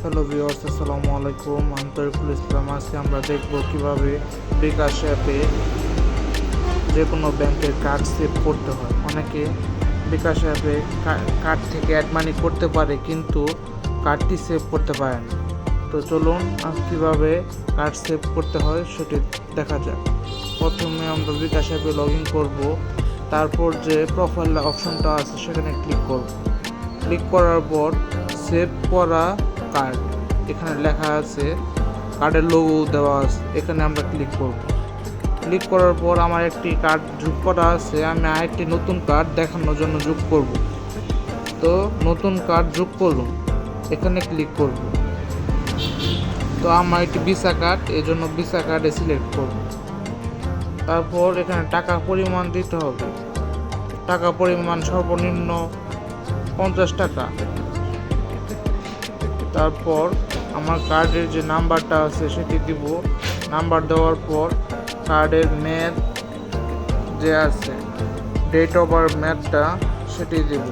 Hello viewers, আসসালামু আলাইকুম। আমি তরিকুল ইসলাম। আজকে আমরা দেখব কিভাবে বিকাশ অ্যাপে যে কোনো ব্যাংকের কার্ড সেভ করতে হয়। অনেকে বিকাশ অ্যাপে কার্ড থেকে অ্যাড মানি করতে পারে, কিন্তু কার্ডটি সেভ করতে পারে না। তো চলুন আজ কীভাবে কার্ড সেভ করতে হয় সেটি দেখা যাক। প্রথমে আমরা বিকাশ অ্যাপে লগ ইন করবো। তারপর যে প্রোফাইল অপশনটা আছে সেখানে ক্লিক করব। ক্লিক করার পর সেভ করা কার্ড এখানে লেখা আছে, কার্ডের লোগো দেওয়া আছে, এখানে আমরা ক্লিক করব। ক্লিক করার পর আমার একটি কার্ড যোগ করা আছে, আমি আরেকটি নতুন কার্ড দেখানোর জন্য যোগ করব। তো নতুন কার্ড যোগ করলাম, এখানে ক্লিক করব। তো আমার একটি ভিসা কার্ড, এই জন্য ভিসা কার্ডে সিলেক্ট করব। তারপর এখানে টাকা পরিমাণ দিতে হবে। টাকা পরিমাণ সর্বনিম্ন 50 টাকা। তারপর আমার কার্ডের যে নাম্বারটা আছে সেটি দিব। নাম্বার দেওয়ার পর কার্ডের মেয়াদ যে আছে, ডেট অফ বার্থ মেয়াদটা সেটি দেব।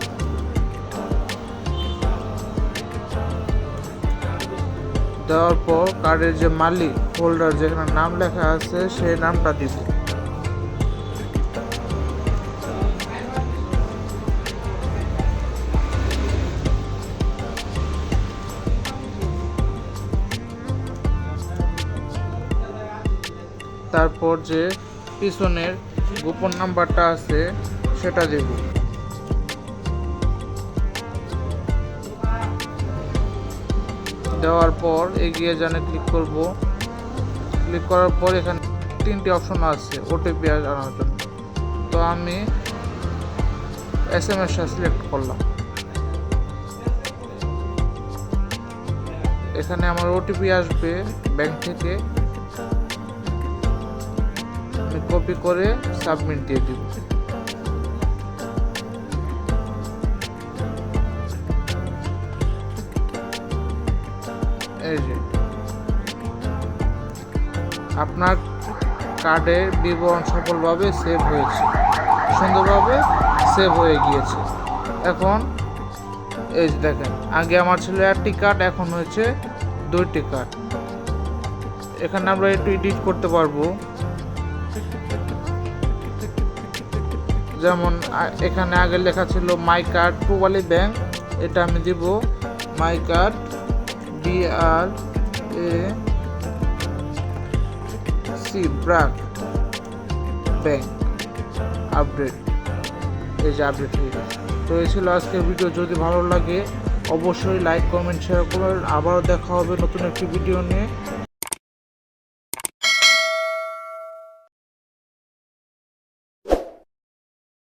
দেওয়ার পর কার্ডের যে মালিক, হোল্ডার যেখানে নাম লেখা আছে সেই নামটা দিব। তারপর যে পিছনের গোপন নাম্বারটা আছে সেটা দেব। দেওয়ার পর এগিয়ে জানে ক্লিক করব। ক্লিক করার পর এখানে 3টি অপশন আছে ওটিপি আনার জন্য। তো আমি SMS সিলেক্ট করলাম। এখানে আমার ওটিপি আসবে ব্যাংক থেকে, আমি কপি করে সাবমিট দিয়ে দিব। এই যে আপনার কার্ডের বিবরণ সফলভাবে সেভ হয়েছে, সুন্দরভাবে সেভ হয়ে গিয়েছে। এখন এই যে দেখেন, আগে আমার ছিল 1টি কার্ড, এখন হয়েছে 2টি কার্ড। এখানে আমরা একটু এডিট করতে পারবো। যেমন এখানে আগে লেখা ছিল মাই কার্ড পূবালী ব্যাংক, এটা আমি দিব মাই card BRAC BRAC bank update. এই যে আপডেট হয়ে গেছে। তো এই ছিল আজকের ভিডিও। যদি ভালো লাগে অবশ্যই লাইক, কমেন্ট, শেয়ার করুন। আবারও দেখা হবে নতুন একটি ভিডিও নিয়ে।